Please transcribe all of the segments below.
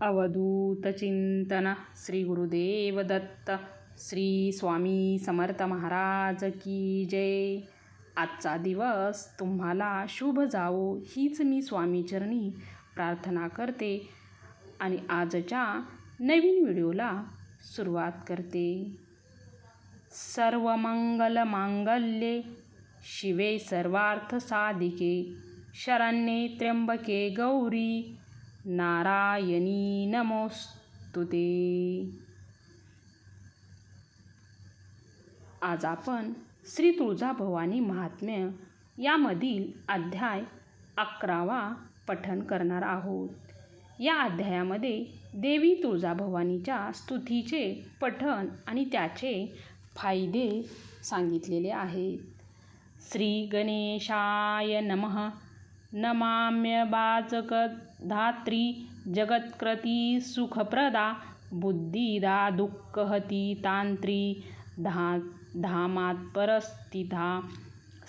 अवधूत चिंतन श्री गुरुदेव दत्त श्री स्वामी समर्थ महाराज की जय. आजचा दिवस तुम्हाला शुभ जावो हीच मी स्वामीचरणी प्रार्थना करते आणि आजच्या नवीन व्हिडिओला सुरुवात करते. सर्वमंगल मांगल्ये शिवे सर्वार्थ साधिके शरण्ये त्र्यंबके गौरी नारायणी नमोस्तुते. आज आपण श्री तुळजाभवानी महात्म्य यामधील अध्याय 11वा पठण करणार आहोत. या अध्यायामध्ये देवी तुळजाभवानीच्या स्तुतीचे पठण आणि त्याचे फायदे सांगितलेले आहेत. श्री गणेशाय नमः. नमाम्यवाचकधात्री जगत्कृती सुखप्रदा बुद्धिदा दुःखहती तांत्री धामात्परस्थिता.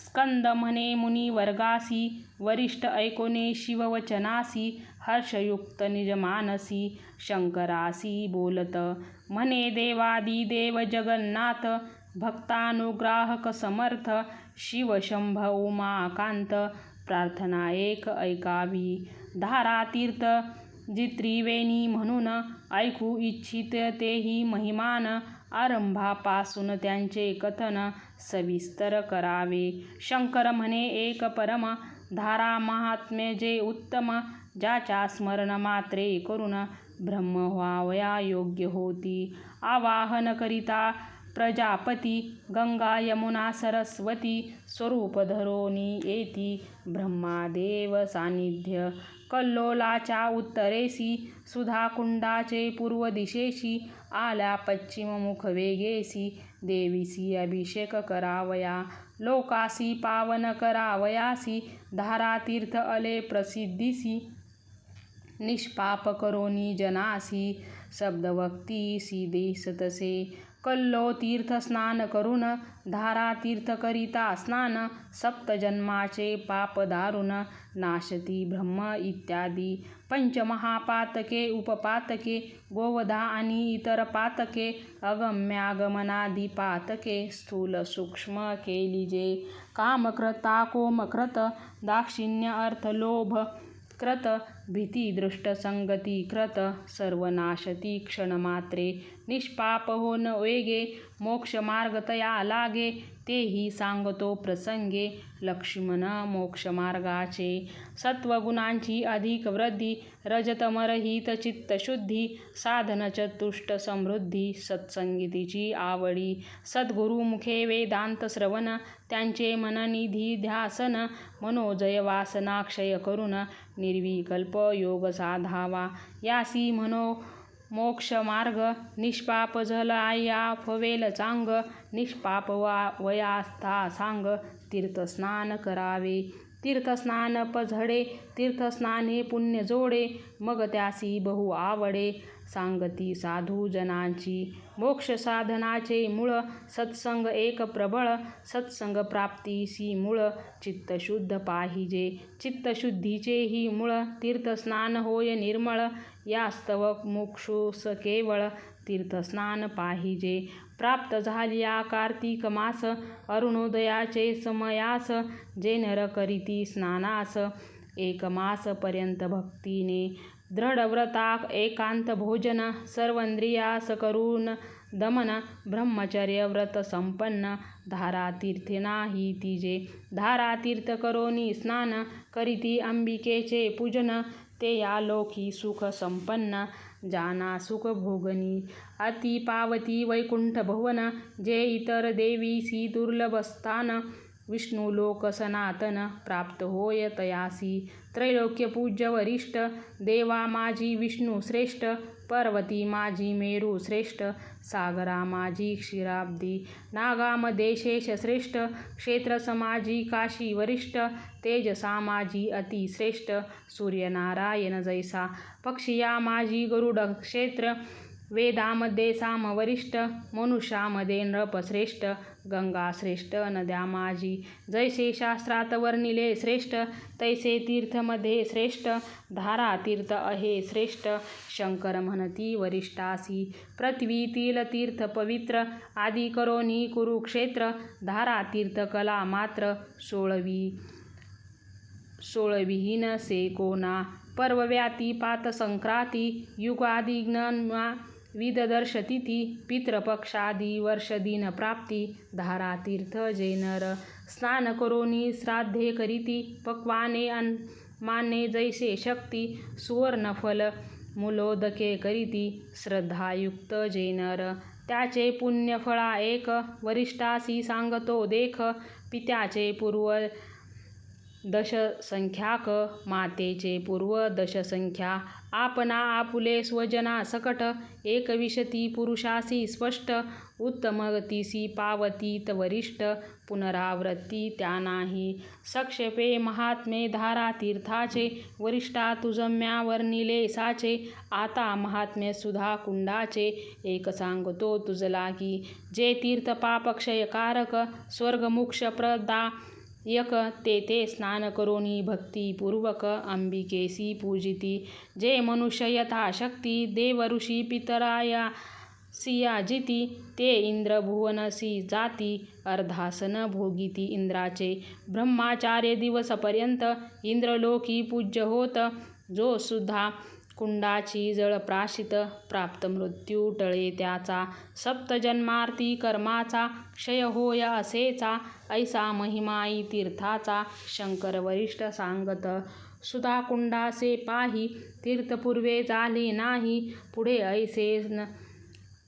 स्कंद म्हणे मुनिवर्गासी वरिष्ठ ऐकोने शिववचनासी हर्षयुक्त निजमानसी शंकरासी बोलत म्हणे देवादिदेव जगन्नाथ भक्तानुग्राहक समर्थ शिवशंभ उमाकांत प्रार्थना एक ऐकावी. धारातीर्थ जित्रिवेणी म्हणून ऐकू इच्छित तेही महिमान आरंभापासून त्यांचे कथन सविस्तर करावे. शंकर म्हणे एक परम धारा महात्म्य जे उत्तम ज्याच्या स्मरण मात्रे करून ब्रह्म व्हावया योग्य होती. आवाहन करिता प्रजापती गंगा यमुना सरस्वती स्वरूप धरोनी येती ब्रह्मादेव सान्निध्य. कल्लोलाच्या उत्तरेसी सुधाकुंडाचे पूर्व दिशेशी आल्या पश्चिममुख वेगेसी देवीसी अभिषेक करावया लोकासी पावन करावयासी धारातीर्थ अले प्रसिद्धीसी निष्पाप करोनी जनासी शब्दभक्तीसी देस तसे. कल्लो तीर्थ स्नान करून धारातीर्थ करिता स्नान सप्तजन्माचे पाप दारुण नाशती ब्रह्म इत्यादी. पंचमहापातके उपपातके गोवधा आणि इतर पातके अगम्यागमनादी पातके स्थूल सूक्ष्म केलीजे. कामक्रता कोमक्रत दाक्षिण्य अर्थ लोभ कृत भीती दृष्ट संगती कृत सर्वनाशती क्षणमात्रे. निष्पाप होन वेगे मोक्षमार्ग तया लागे तेही सांगतो प्रसंगे लक्ष्मण मोक्षमार्गाचे. सत्वगुणांची अधिक वृद्धी रजतमरहित चित्तशुद्धी साधन चतुष्ट समृद्धी सत्संगतीची आवडी सद्गुरुमुखे वेदांत श्रवण त्यांचे मननिधी ध्यासन मनोजय वासना क्षय करून निर्विकल्प योग साधावा यासी म्हणो मोक्षमार्ग. निष्पाप झालाया फवेल चांग निष्पाप वयास्था सांग तीर्थस्नान करावे. तीर्थस्नान पझडे तीर्थस्नाने पुण्य जोडे मग त्यासी बहु आवडे सांगती साधू जनांची. मोक्ष साधनाचे मूळ सत्संग एक प्रबळ सत्संग प्राप्तीसी मूळ चित्तशुद्ध पाहिजे. चित्तशुद्धीचेही मूळ तीर्थस्नान होय निर्मळ यास्तव मुमुक्षूस केवळ तीर्थस्नान पाहिजे. प्राप्त झालिया कार्तिक मास अरुणोदयाचे समयास जे नर करीती स्नानास एक मास पर्यंत भक्तीने दृढव्रता एकांत भोजन सर्वेंद्रियास करून दमन ब्रह्मचर्य व्रत संपन्न धारातीर्थे नाही तिजे. धारातीर्थ करोनी स्नान करीती अंबिकेचे पूजन ते या लोकी सुख संपन्न जाना सुख भोगनी अति पावती वैकुंठ भुवन जे इतर देवीसी दुर्लभ स्थान. विष्णुलोक सनातन प्राप्त होय तयासी त्रैलोक्य पूज्य वरिष्ठ देवा माझी विष्णू श्रेष्ठ पर्वती माझी मेरू श्रेष्ठ सागरा माझी क्षीराब्दी नागामध्ये शेष श्रेष्ठ क्षेत्र समाजी काशी वरिष्ठ तेजसा माझी अति श्रेष्ठ सूर्यनारायण जैसा पक्षिया माझी गरुड क्षेत्र वेदामध्ये साम वरिष्ठ, मनुष्यामध्ये नृपश्रेष्ठ. गंगा श्रेष्ठ नद्या माझी, जैसे शास्त्रात वर्णिले श्रेष्ठ. तैसे तीर्थमध्ये श्रेष्ठ, धारा तीर्थ आहे श्रेष्ठ. शंकर म्हणती वरिष्ठासी, पृथ्वीतील तीर्थ पवित्र. आदी करोनी कुरुक्षेत्र, धारा तीर्थ कला मात्र. सोळविहीन से कोणा, पर्वव्याती पात संक्राती. युगादी ज्ञानमा विददर्श तिथी, पितृपक्षादी वर्षदिन प्राप्ती. धारा तीर्थ जे नर, स्नान करोनी श्राद्धे करीती. पक्वाने माने जैसे शक्ती, सुवर्णफल मूलोदके करीती. श्रद्धायुक्त जे नर, त्याचे पुण्यफळा एक. वरिष्ठासी सांगतो देख, पित्याचे पूर्व दशसंख्याक, मातेचे पूर्व दशसंख्या. आपणा आपुले स्वजना सकट, एकविशती पुरुषासी स्पष्ट. उत्तमगतीसी पावतीत वरिष्ठ, पुनरावृत्ती त्या नाही. संक्षेपे महात्मे धारा तीर्थाचे, वरिष्ठा तुझम्या वर्णिले साचे. आता महात्म्य सुधा कुंडाचे, एक सांगतो तुझलागी. जे तीर्थ पापक्षयकारक, स्वर्गमोक्ष प्रदायक. ते स्नान करोनी भक्तिपूर्वक, अंबिकेसी पूजिती. जे मनुष्य यथाशक्ती, देव ऋषी पितरायासिया जिती. ते इंद्र भुवनसी जाती, अर्धासन भोगिती इंद्राचे. ब्रह्मचार्य दिवसपर्यंत, इंद्रलोकी पूज्य होत. जो सुद्धा कुंडाची जळ प्राशित, प्राप्त मृत्यू टळे त्याचा. सप्तजन्मार्ती कर्माचा, क्षय होय असेचा. ऐसा महिमाई तीर्थाचा, शंकर वरिष्ठ सांगत. सुधा कुंडासे पाही, तीर्थ पूर्वे झाले नाही. पुढे ऐसे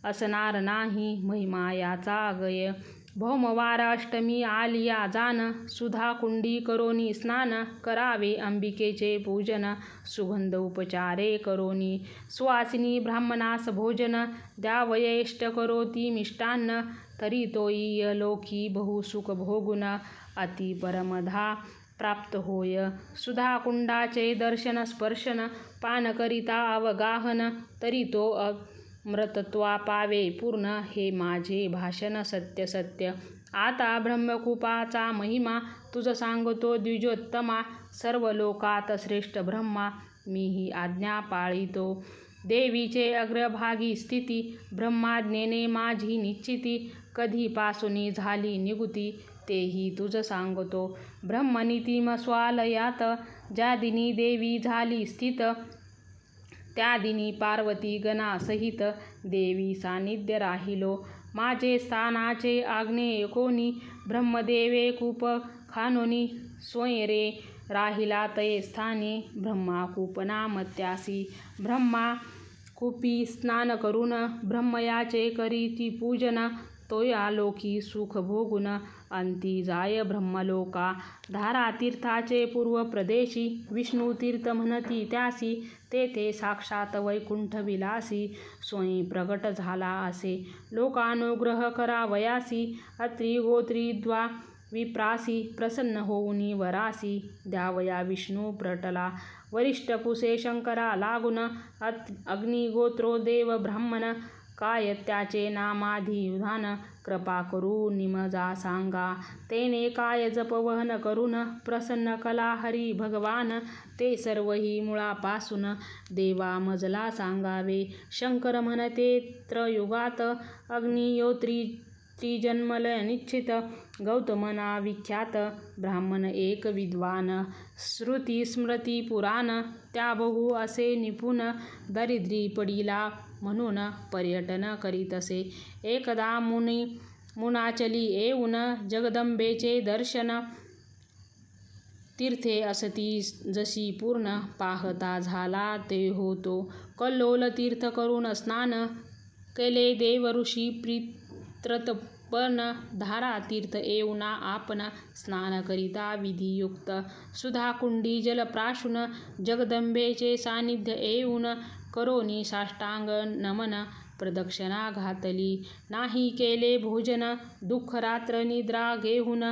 असणार नाही, महिमा याचा अगय. भौमवार अष्टमी आलिया जान, सुधा कुंडी करोनी स्नान. करावे अंबिकेचे पूजन, सुगंध उपचारे करोनी. सुवासिनी ब्राह्मणास भोजन, द्यावयेष्ट करोती मिष्टान्न. तरी तोई लोकी बहुसुख भोगुन, अति परमधा प्राप्त होय. सुधा कुंडाचे दर्शन स्पर्शन, पान करिता अवगाहन. तरी तो अमृतत्वा पावे पूर्ण, हे माझे भाषण सत्य सत्य. आता ब्रह्मकूपाचा महिमा, तुझ सांगतो द्विजोत्तमा. सर्व लोकात श्रेष्ठ ब्रह्मा, मीही आज्ञा पाळितो. देवीचे अग्रभागी स्थिती, ब्रह्माज्ञेने माझी निश्चिती. कधीपासूनी झाली निगुती, तेही तुझ सांगतो. ब्रह्मनीतिम स्वालयात, ज्या दिनी देवी झाली स्थित. त्या दिनी पार्वती गणासहित, देवी सान्निध्य राहिलो. माझे स्थानाचे आग्नेय कोणी, ब्रह्मदेवे कूप खानोनी. स्वयं रे राहिला तये स्थानी, ब्रह्माकूप नामत्यासी. ब्रह्मा कूपी स्नान करून, ब्रह्मयाचे करीती पूजन. तोया लोकी सुख भोगुन, अंती जाय ब्रह्मलोका. धारा तीर्थाचे पूर्व प्रदेशी, विष्णू तीर्थ म्हणती त्यासी. तेथे साक्षात वैकुंठ विलासी, स्वयं प्रगट झाला असे. लोकानुग्रह करावयासी, अत्री गोत्री द्वा विप्रासी. प्रसन्न होऊनी वरासी, द्यावया विष्णू प्रटला. वरिष्ठ पुसे शंकरा लागून, अग्निगोत्रो देव ब्राह्मण. काय त्याचे नामाधिविधान, कृपा करू निमजा सांगा. तेने काय जप वहन करून, प्रसन्न कला हरी भगवान. ते सर्वही मुळापासून, देवा मजला सांगावे. शंकर म्हणते त्रयुगात, अग्निहोत्री त्रिजन्मल निश्चित. गौतम नाविख्यात, ब्राह्मण एक विद्वान. श्रुती स्मृती पुराण, त्या बहु असे निपुण. दरिद्री पडिला म्हणून, पर्यटन करीतसे. एकदा मुनाचली येऊन, जगदंबेचे दर्शन. तीर्थे असती जशी पूर्ण, पाहता झाला ते होतो कल्लोल. तीर्थ करून स्नान, केले देव ऋषी पितृतर्पण. धारा तीर्थ येऊना आपण, स्नान करिता विधियुक्त. सुधा कुंडी जल प्राशुन, जगदंबेचे सान्निध्य येऊन. करोनी साष्टांग नमन, प्रदक्षिणा घातली. नाही केले भोजन, दुःख रात्र निद्रा घेऊन.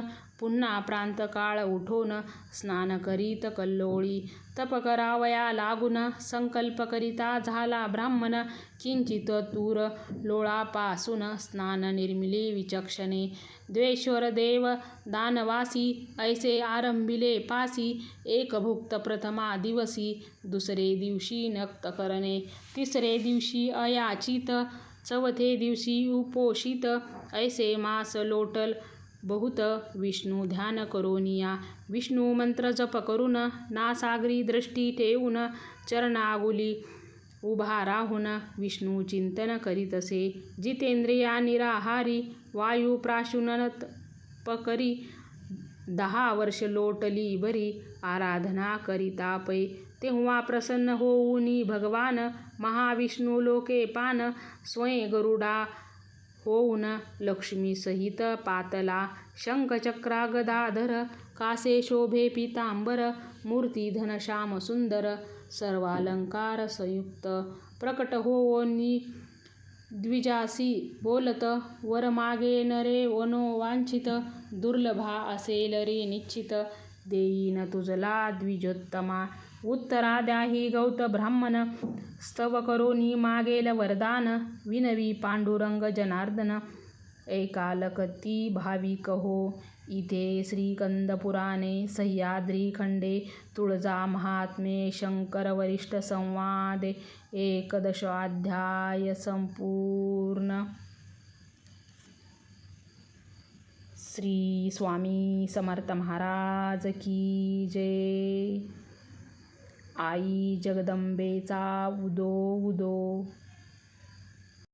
पुन्हा प्रांतकाळ उठून स्नान करीत कल्लोळी तप करावया लागून संकल्प करिता झाला ब्राह्मण किंचित तूर लोळापासून स्नान निर्मिले विचक्षणे द्वेश्वर देव दानवासी ऐसे आरंभिले पासी एक भुक्त प्रथमा दिवसी दुसरे दिवशी नक्त करणे तिसरे दिवशी अयाचित चौथे दिवशी उपोषित ऐसे मास लोटल बहुत विष्णू ध्यान करोनिया विष्णू मंत्र जप करून नासागरी दृष्टी ठेवून चरणागुली उभा राहून विष्णू चिंतन करीतसे जितेंद्रिया निराहारी वायू प्राशुनत पकरी 10 वर्ष लोटली बरी आराधना करिता पै तेव्हा प्रसन्न होऊनी भगवान महाविष्णू लोके पान स्वयं गरुडा होऊन लक्ष्मी सहित पातला शंख चक्रा गदाधर कासे शोभे पीतांबर मूर्ती धनश्याम सुंदर सर्वालंकार संयुक्त प्रकट होऊनी द्विजासी बोलत वर मागे नरे मनोवांछित दुर्लभा असेल रे निश्चित देईन तुझला द्विजोत्तमा उत्तरा द्याही गौत ब्राह्मण स्तव करोनी मागेल वरदान विनवी पांडुरंग जनार्दन ऐकालकती भाविक हो इथे श्रीकंद पुराणे सह्याद्री खंडे तुळजा महात्म्ये शंकर वरिष्ठ संवादे 11 अध्याय संपूर्ण. श्री स्वामी समर्थ महाराज की जय. आई जगदंबेचा उदो उदो.